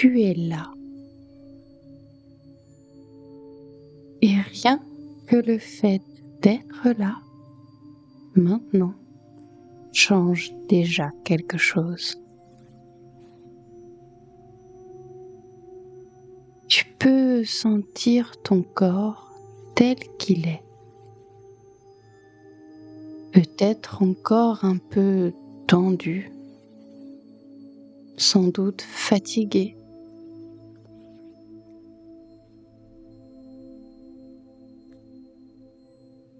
tu es là. Et rien que le fait d'être là, maintenant, change déjà quelque chose. Tu peux sentir ton corps tel qu'il est. Peut-être encore un peu tendu, sans doute fatigué.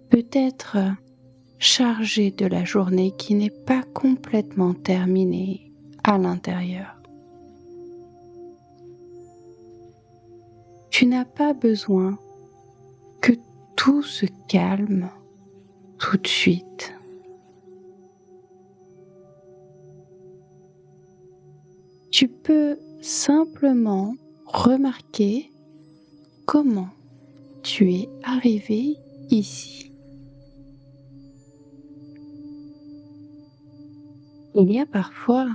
Peut-être chargé de la journée qui n'est pas complètement terminée à l'intérieur. Tu n'as pas besoin que tout se calme tout de suite. Tu peux simplement remarquer comment tu es arrivé ici. Il y a parfois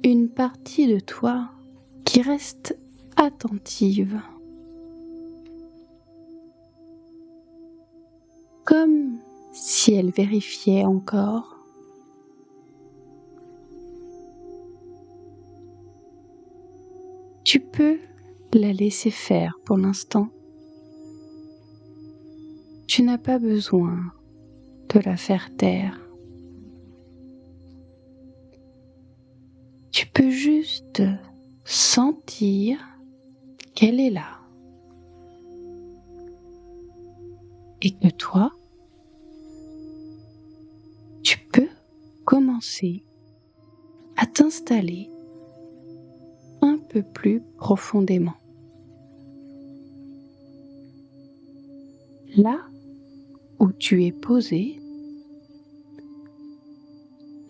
une partie de toi qui reste attentive, comme si elle vérifiait encore. Tu peux la laisser faire pour l'instant. Tu n'as pas besoin de la faire taire. Tu peux juste sentir qu'elle est là. Et que toi, tu peux commencer à t'installer un peu plus profondément. Là où tu es posé,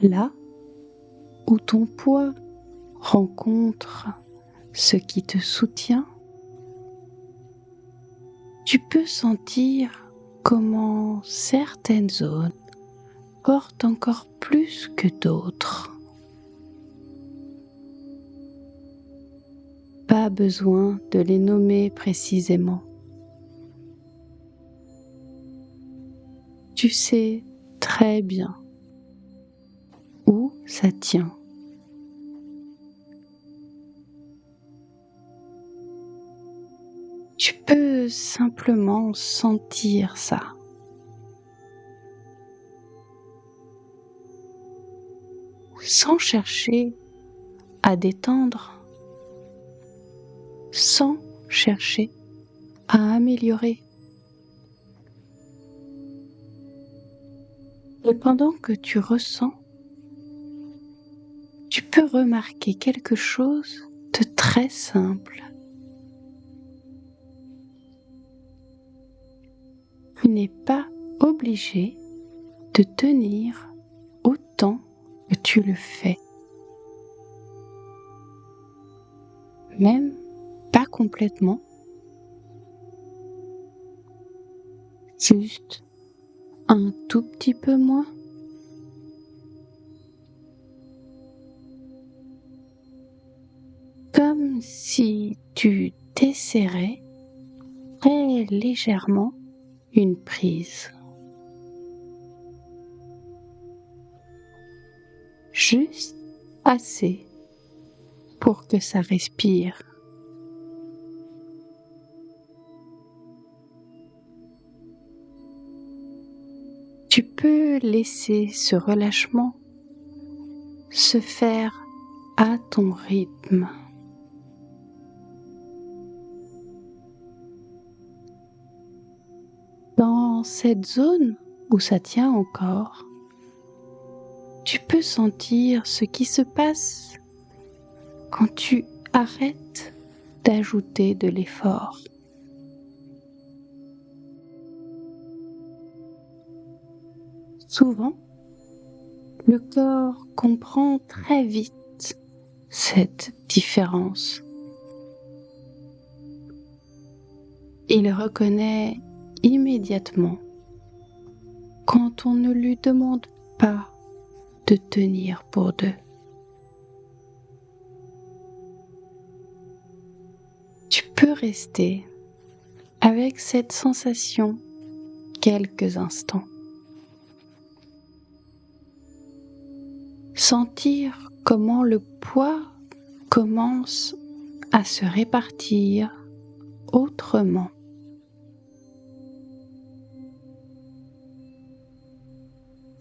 là où ton poids rencontre ce qui te soutient, tu peux sentir comment certaines zones portent encore plus que d'autres. Pas besoin de les nommer précisément. Tu sais très bien où ça tient. Tu peux simplement sentir ça. Sans chercher à détendre, sans chercher à améliorer. Et pendant que tu ressens, tu peux remarquer quelque chose de très simple. Tu n'es pas obligé de tenir autant que tu le fais. Même pas complètement. Juste un tout petit peu moins. Comme si tu desserrais très légèrement une prise. Juste assez pour que ça respire. Tu peux laisser ce relâchement se faire à ton rythme. Dans cette zone où ça tient encore, tu peux sentir ce qui se passe quand tu arrêtes d'ajouter de l'effort. Souvent, le corps comprend très vite cette différence. Il reconnaît immédiatement quand on ne lui demande pas de tenir pour deux. peux rester avec cette sensation quelques instants. Sentir comment le poids commence à se répartir autrement.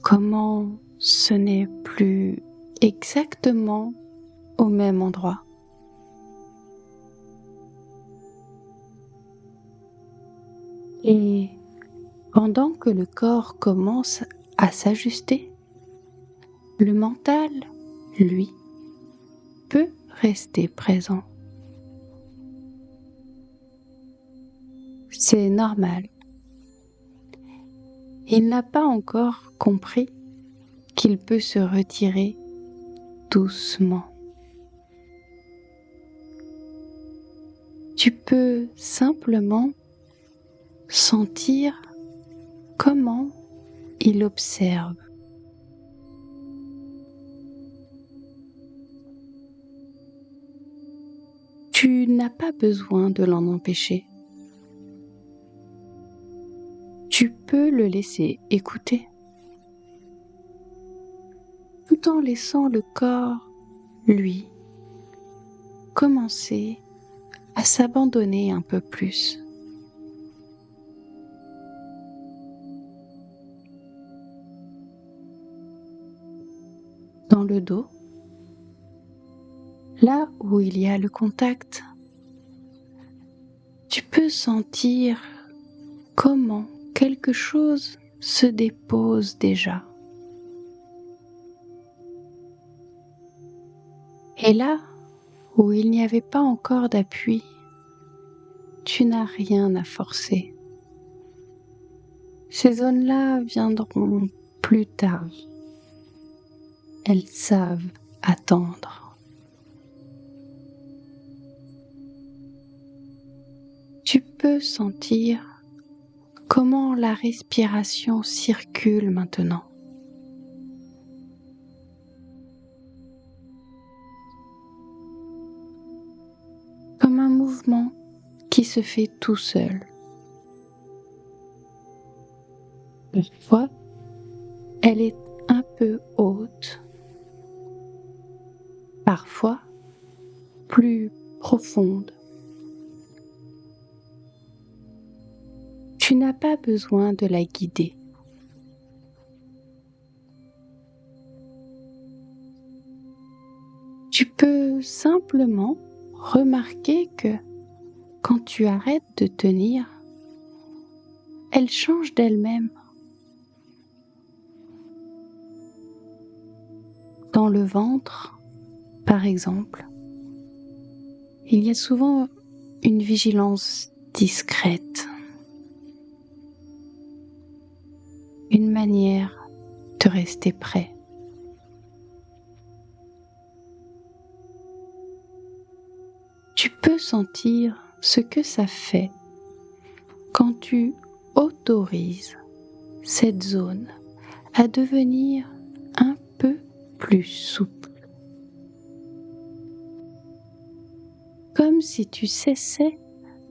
Comment ce n'est plus exactement au même endroit. Et pendant que le corps commence à s'ajuster, le mental, lui, peut rester présent. C'est normal. Il n'a pas encore compris qu'il peut se retirer doucement. Tu peux simplement sentir comment il observe. Tu n'as pas besoin de l'en empêcher. Tu peux le laisser écouter, tout en laissant le corps, lui, commencer à s'abandonner un peu plus. Dans le dos, là où il y a le contact, tu peux sentir comment quelque chose se dépose déjà. Et là où il n'y avait pas encore d'appui, tu n'as rien à forcer. Ces zones-là viendront plus tard. Elles savent attendre. Tu peux sentir comment la respiration circule maintenant. Comme un mouvement qui se fait tout seul. Parfois, elle est un peu haute. Parfois, plus profonde. Tu n'as pas besoin de la guider. Tu peux simplement remarquer que quand tu arrêtes de tenir, elle change d'elle-même. Dans le ventre, par exemple, il y a souvent une vigilance discrète, une manière de rester prêt. Tu peux sentir ce que ça fait quand tu autorises cette zone à devenir un peu plus souple. Comme si tu cessais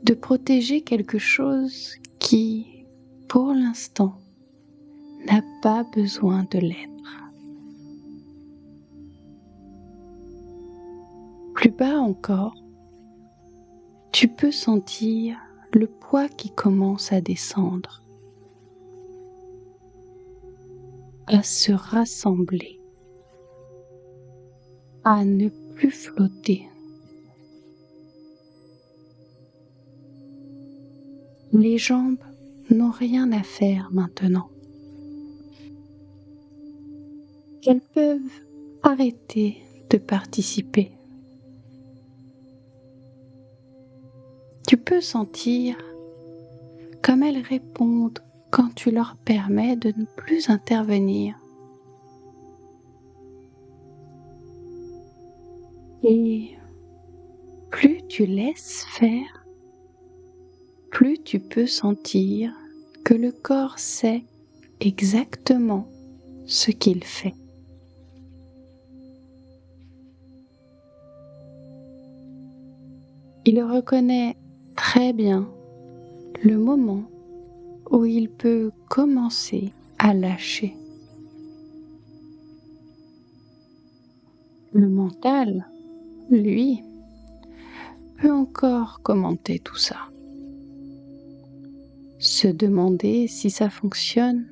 de protéger quelque chose qui, pour l'instant, n'a pas besoin de l'être. Plus bas encore, tu peux sentir le poids qui commence à descendre, à se rassembler, à ne plus flotter. Les jambes n'ont rien à faire maintenant. Elles peuvent arrêter de participer. Tu peux sentir comme elles répondent quand tu leur permets de ne plus intervenir. Et plus tu laisses faire, plus tu peux sentir que le corps sait exactement ce qu'il fait. Il reconnaît très bien le moment où il peut commencer à lâcher. Le mental, lui, peut encore commenter tout ça. Se demander si ça fonctionne,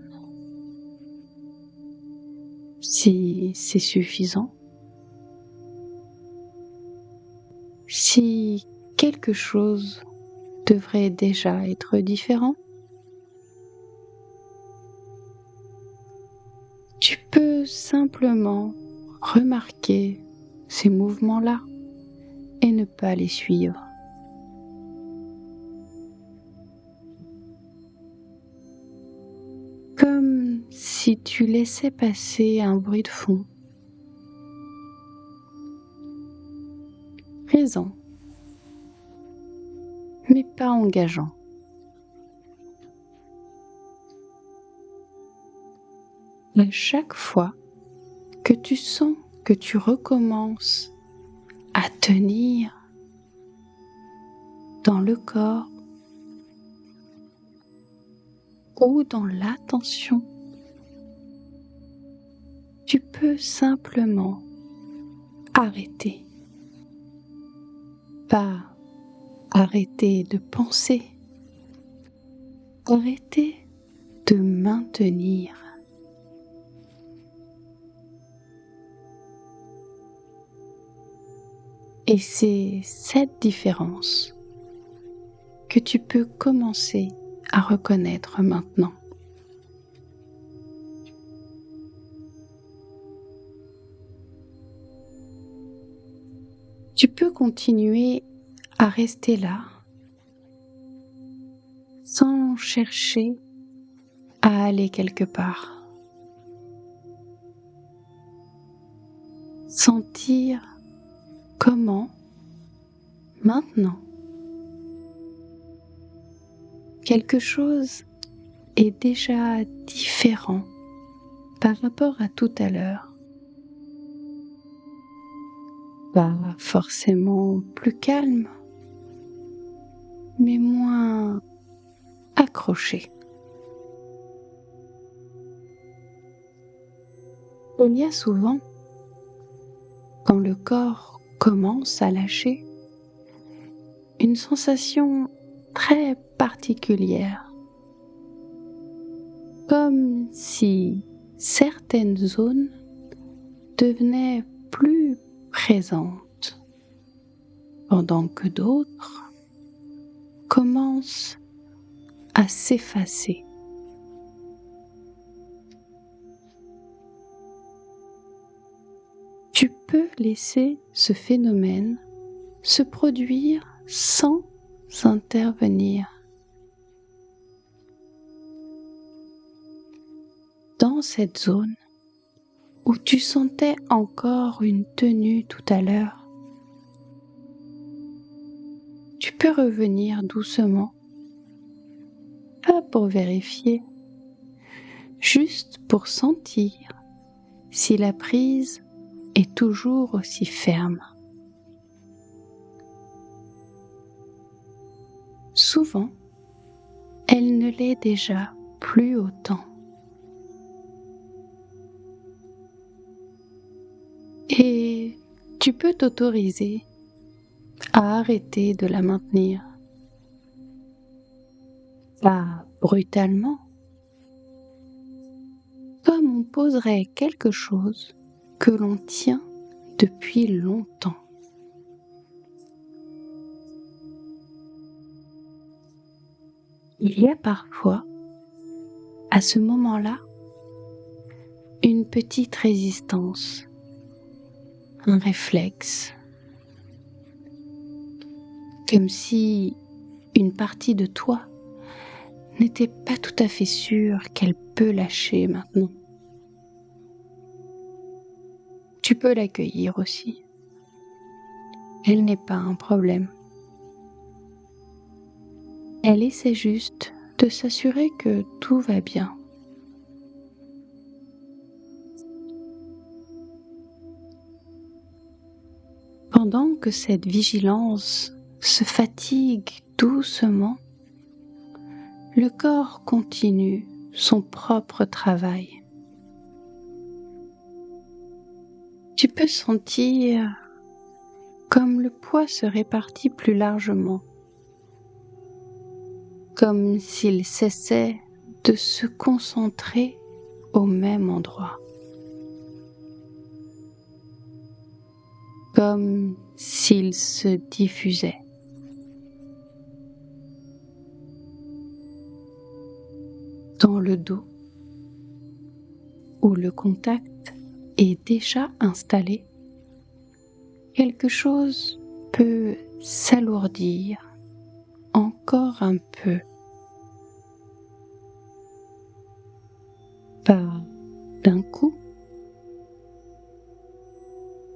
si c'est suffisant, si quelque chose devrait déjà être différent. Tu peux simplement remarquer ces mouvements-là et ne pas les suivre. Comme si tu laissais passer un bruit de fond. Présent, mais pas engageant. À chaque fois que tu sens que tu recommences à tenir dans le corps ou dans l'attention, tu peux simplement arrêter. Pas arrêter de penser, arrêter de maintenir. Et c'est cette différence que tu peux commencer à reconnaître maintenant. Tu peux continuer à rester là, sans chercher à aller quelque part. Sentir comment, maintenant, quelque chose est déjà différent par rapport à tout à l'heure. Pas forcément plus calme, mais moins accroché. Il y a souvent, quand le corps commence à lâcher, une sensation très particulière, comme si certaines zones devenaient plus présentes, pendant que d'autres commencent à s'effacer. Tu peux laisser ce phénomène se produire sans intervenir. Dans cette zone où tu sentais encore une tenue tout à l'heure, tu peux revenir doucement, pas pour vérifier, juste pour sentir si la prise est toujours aussi ferme. Souvent, elle ne l'est déjà plus autant. Et tu peux t'autoriser à arrêter de la maintenir. Pas brutalement, comme on poserait quelque chose que l'on tient depuis longtemps. Il y a parfois, à ce moment-là, une petite résistance, un réflexe, comme si une partie de toi n'était pas tout à fait sûre qu'elle peut lâcher maintenant. Tu peux l'accueillir aussi. Elle n'est pas un problème. Elle essaie juste de s'assurer que tout va bien. Pendant que cette vigilance se fatigue doucement, le corps continue son propre travail. Tu peux sentir comme le poids se répartit plus largement, comme s'il cessait de se concentrer au même endroit, comme s'il se diffusait. Dans le dos, où le contact est déjà installé, quelque chose peut s'alourdir encore un peu, pas d'un coup,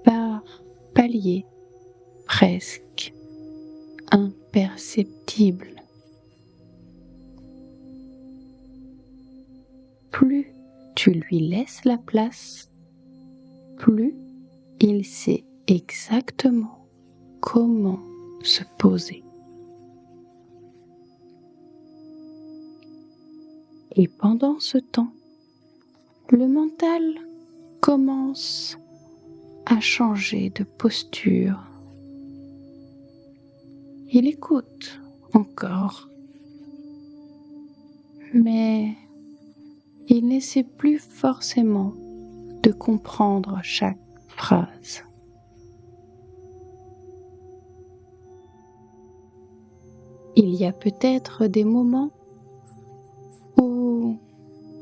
par paliers presque imperceptibles. Plus tu lui laisses la place, plus il sait exactement comment se poser. Et pendant ce temps, le mental commence à changer de posture. Il écoute encore, mais il n'essaie plus forcément de comprendre chaque phrase. Il y a peut-être des moments où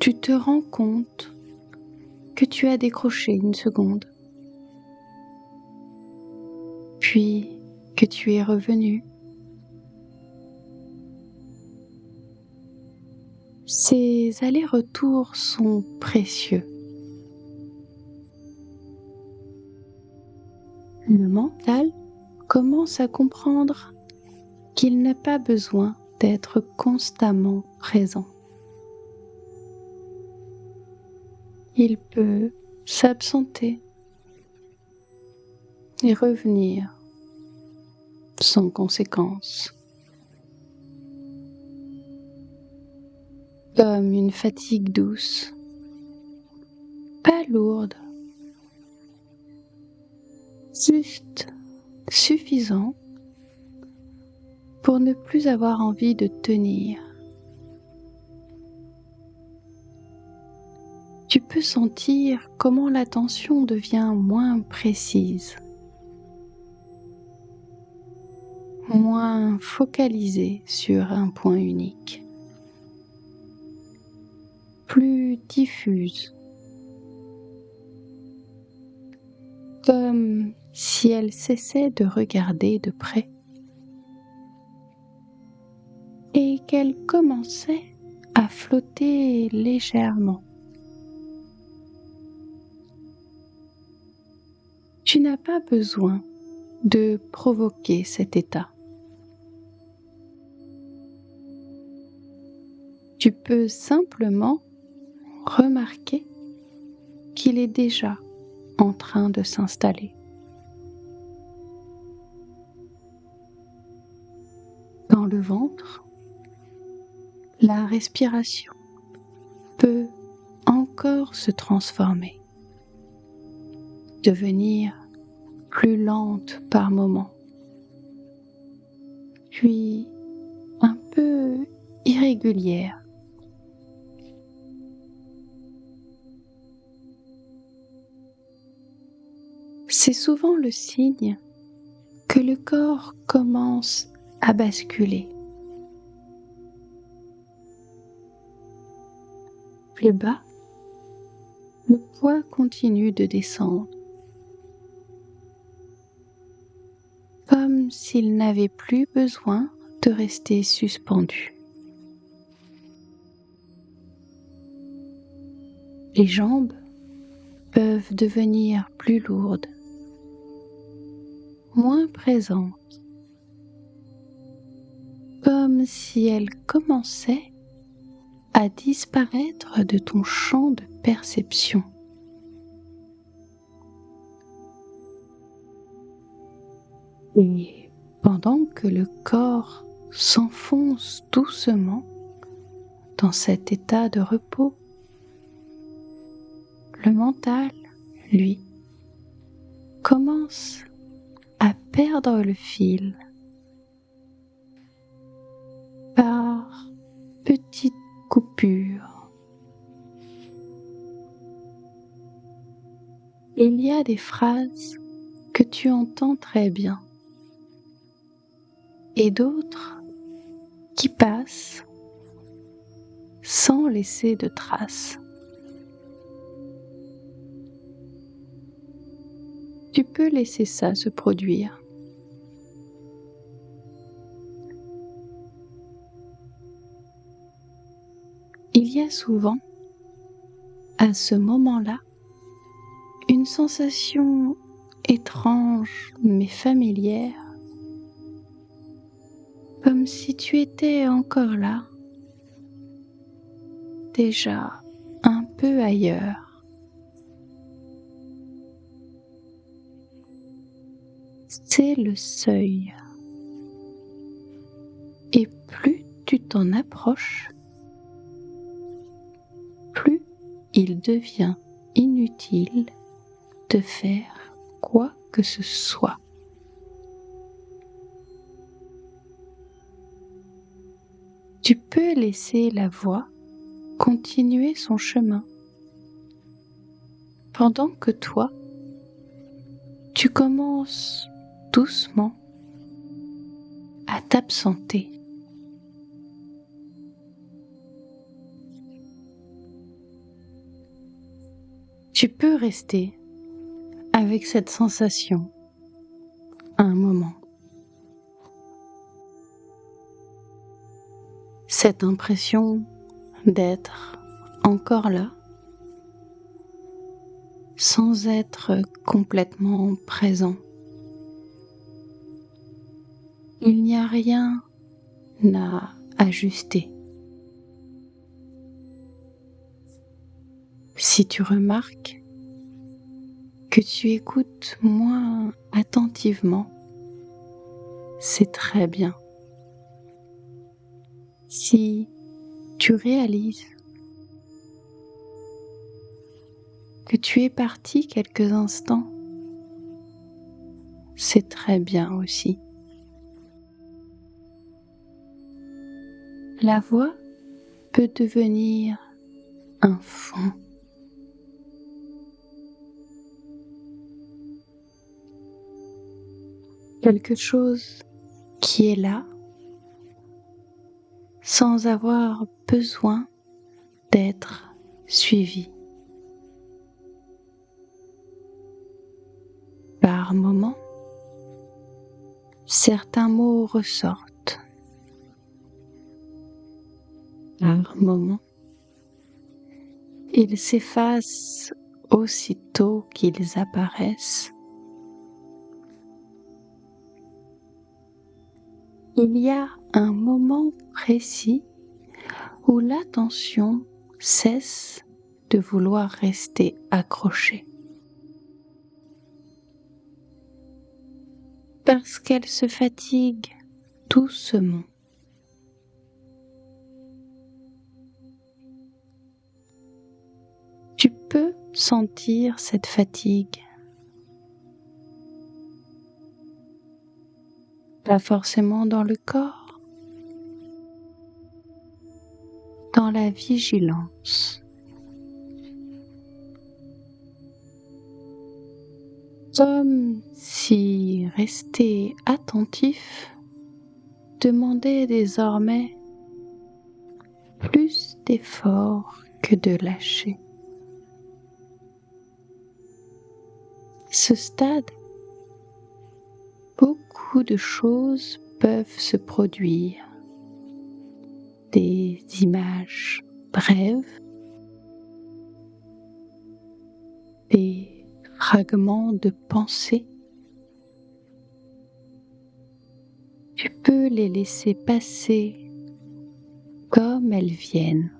tu te rends compte que tu as décroché une seconde, puis que tu es revenu. Ces allers-retours sont précieux. Le mental commence à comprendre qu'il n'a pas besoin d'être constamment présent. Il peut s'absenter et revenir sans conséquence, comme une fatigue douce, pas lourde, juste suffisant pour ne plus avoir envie de tenir. Tu peux sentir comment l'attention devient moins précise, moins focalisée sur un point unique, plus diffuse, comme si elle cessait de regarder de près et qu'elle commençait à flotter légèrement. Tu n'as pas besoin de provoquer cet état. Tu peux simplement remarquer qu'il est déjà en train de s'installer. Dans le ventre, la respiration peut encore se transformer, devenir plus lente par moments, puis un peu irrégulière. C'est souvent le signe que le corps commence à basculer. Plus bas, le poids continue de descendre, comme s'il n'avait plus besoin de rester suspendu. Les jambes peuvent devenir plus lourdes, moins présentes, comme si elles commençaient à disparaître de ton champ de perception. Et pendant que le corps s'enfonce doucement dans cet état de repos. Le mental, lui, commence à perdre le fil par petites coupures. Il y a des phrases que tu entends très bien et d'autres qui passent sans laisser de traces. Tu peux laisser ça se produire. Il y a souvent, à ce moment-là, une sensation étrange mais familière, comme si tu étais encore là, déjà un peu ailleurs. C'est le seuil. Et plus tu t'en approches, plus il devient inutile de faire quoi que ce soit. Tu peux laisser la voix continuer son chemin, pendant que toi, tu commences doucement à t'absenter. Tu peux rester avec cette sensation un moment. Cette impression d'être encore là, sans être complètement présent. Il n'y a rien à ajuster. Si tu remarques que tu écoutes moins attentivement, c'est très bien. Si tu réalises que tu es parti quelques instants, c'est très bien aussi. La voix peut devenir un fond. Quelque chose qui est là, sans avoir besoin d'être suivi. Par moments, certains mots ressortent. Par moments, ils s'effacent aussitôt qu'ils apparaissent. Il y a un moment précis où l'attention cesse de vouloir rester accrochée. Parce qu'elle se fatigue doucement. Tu peux sentir cette fatigue. Pas forcément dans le corps, dans la vigilance. Comme si rester attentif demandait désormais plus d'efforts que de lâcher. Ce stade, beaucoup de choses peuvent se produire. Des images brèves, des fragments de pensée. Tu peux les laisser passer comme elles viennent.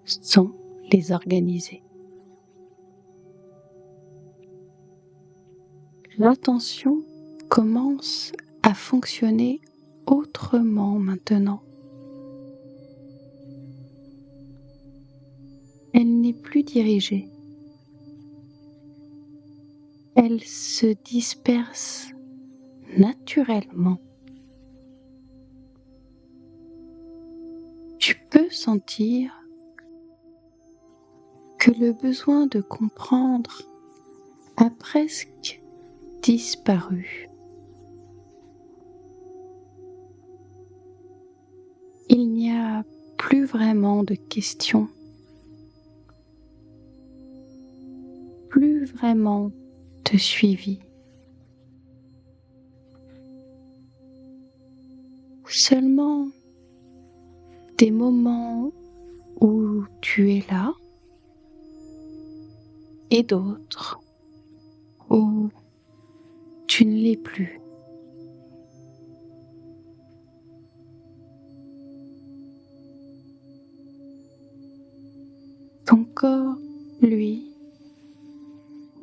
Sans les organiser. L'attention commence à fonctionner autrement maintenant. Elle n'est plus dirigée. Elle se disperse naturellement. Tu peux sentir que le besoin de comprendre a presque disparu. Il n'y a plus vraiment de questions, plus vraiment de suivi. Seulement des moments où tu es là et d'autres où tu ne l'es plus. Ton corps, lui,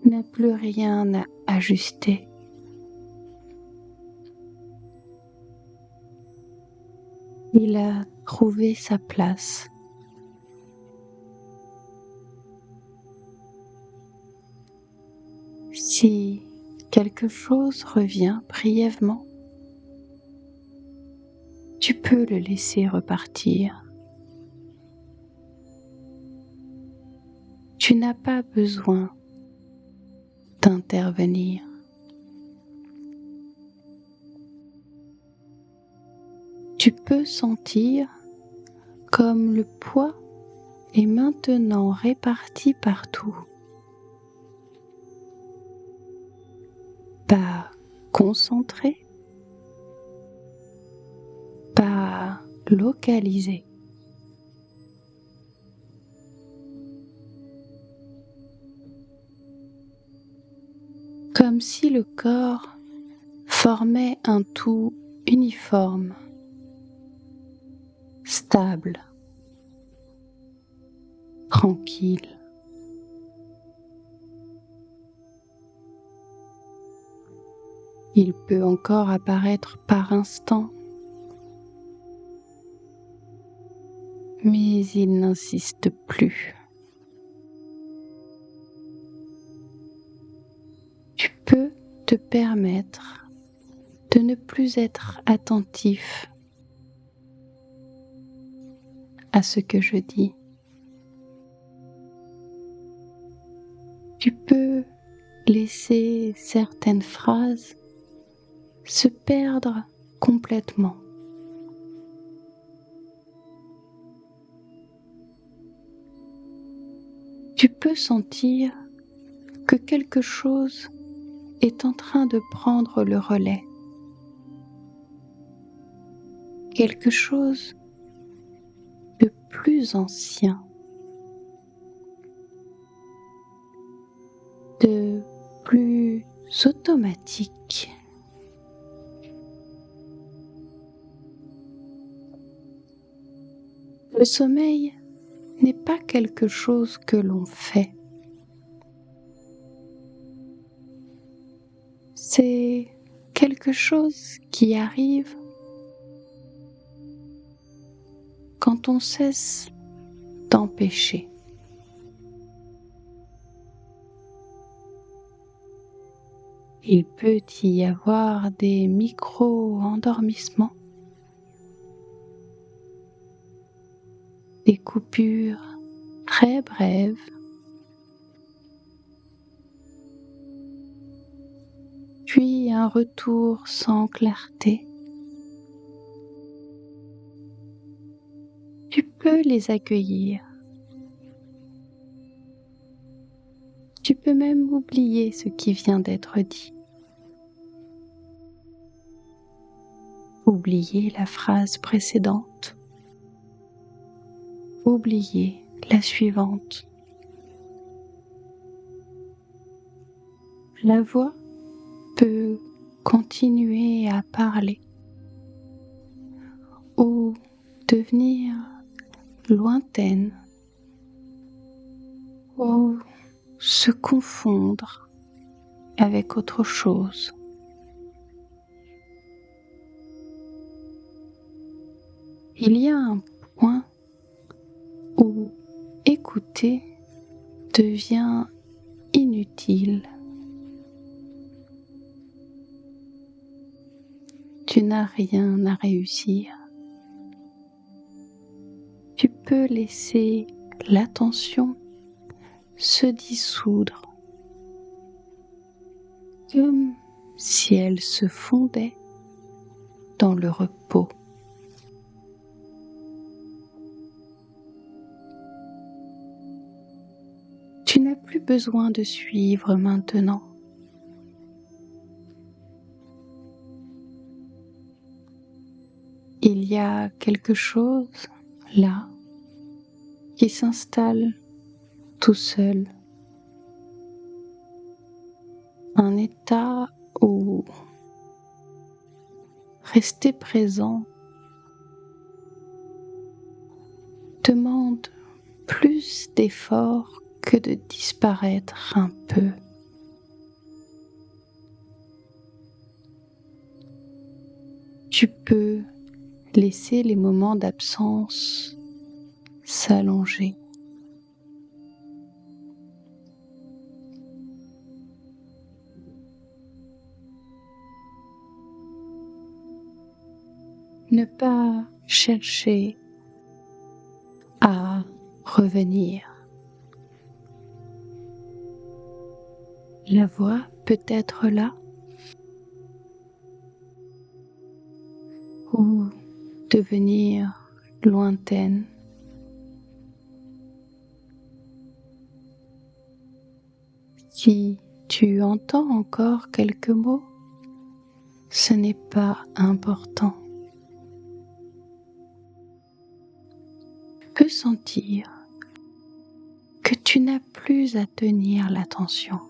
n'a plus rien à ajuster. Il a trouvé sa place. Si quelque chose revient brièvement, tu peux le laisser repartir. Tu n'as pas besoin d'intervenir. Tu peux sentir comme le poids est maintenant réparti partout. Pas concentré, pas localisé. Comme si le corps formait un tout uniforme, stable, tranquille. Il peut encore apparaître par instants, mais il n'insiste plus. Tu peux te permettre de ne plus être attentif à ce que je dis. Tu peux laisser certaines phrases se perdre complètement. Tu peux sentir que quelque chose est en train de prendre le relais. Quelque chose de plus ancien, de plus automatique. Le sommeil n'est pas quelque chose que l'on fait. C'est quelque chose qui arrive quand on cesse d'empêcher. Il peut y avoir des micro-endormissements, des coupures très brèves, puis un retour sans clarté. Tu peux les accueillir. Tu peux même oublier ce qui vient d'être dit. Oublier la phrase précédente. Oublier la suivante. La voix peut continuer à parler ou devenir lointaine, ou se confondre avec autre chose. Il y a un point où écouter devient inutile. Tu n'as rien à réussir. Tu peux laisser l'attention se dissoudre, comme si elle se fondait dans le repos. Tu n'as plus besoin de suivre maintenant. Il y a quelque chose là qui s'installe tout seul. Un état où rester présent demande plus d'efforts que de disparaître un peu. Tu peux laisser les moments d'absence s'allonger. Ne pas chercher à revenir. La voix peut être là ou devenir lointaine. Si tu entends encore quelques mots, ce n'est pas important. Tu peux sentir que tu n'as plus à tenir l'attention.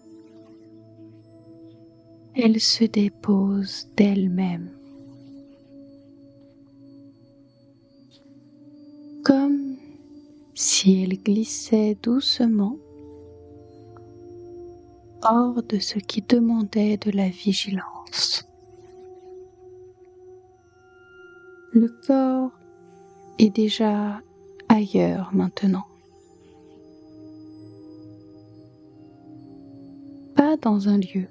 Elle se dépose d'elle-même, comme si elle glissait doucement hors de ce qui demandait de la vigilance. Le corps est déjà ailleurs maintenant. Pas dans un lieu,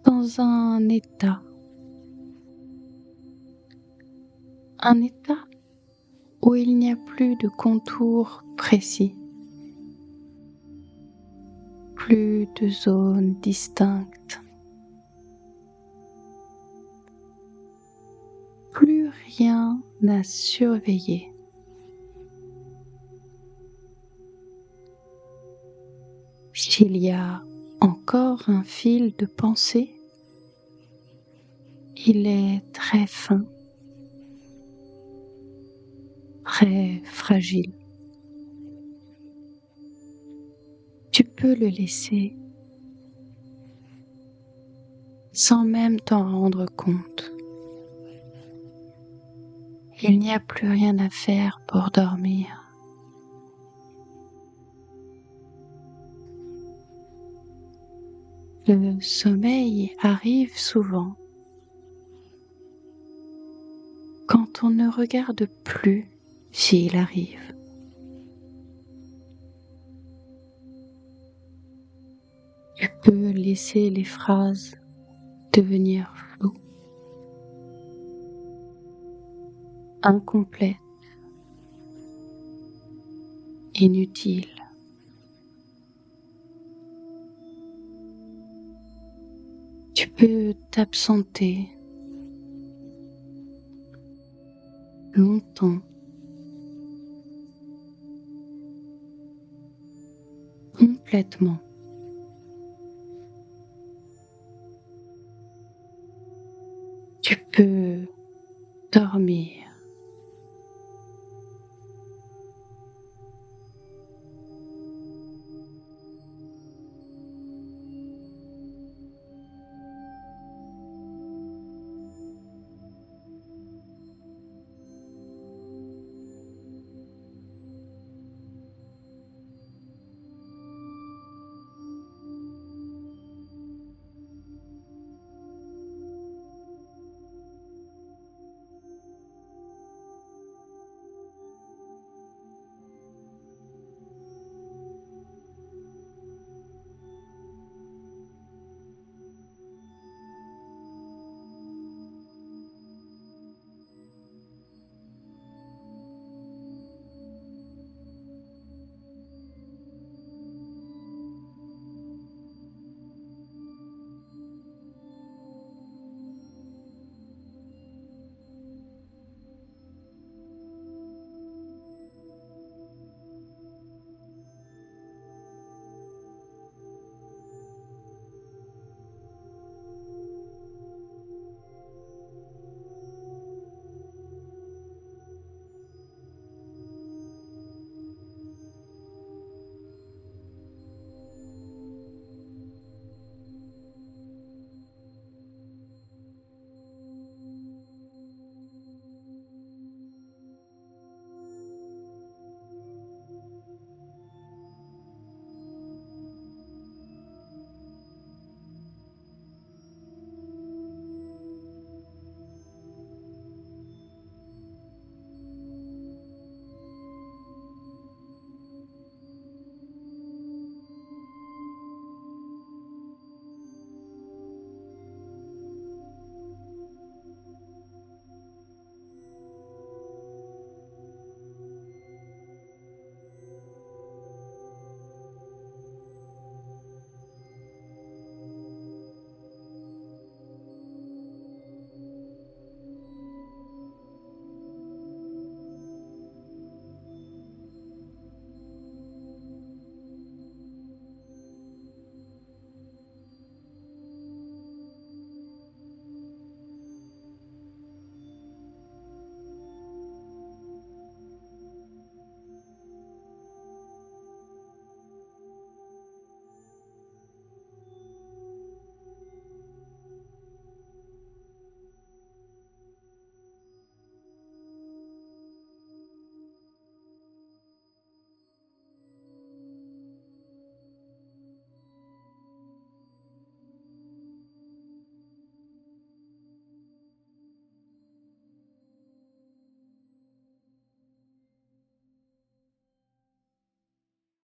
dans un état où il n'y a plus de contours précis, plus de zones distinctes, plus rien à surveiller. S'il y a encore un fil de pensée, il est très fin, très fragile. Tu peux le laisser sans même t'en rendre compte. Il n'y a plus rien à faire pour dormir. Le sommeil arrive souvent quand on ne regarde plus s'il arrive. Tu peux laisser les phrases devenir floues, incomplètes, inutiles. Tu peux t'absenter longtemps, complètement.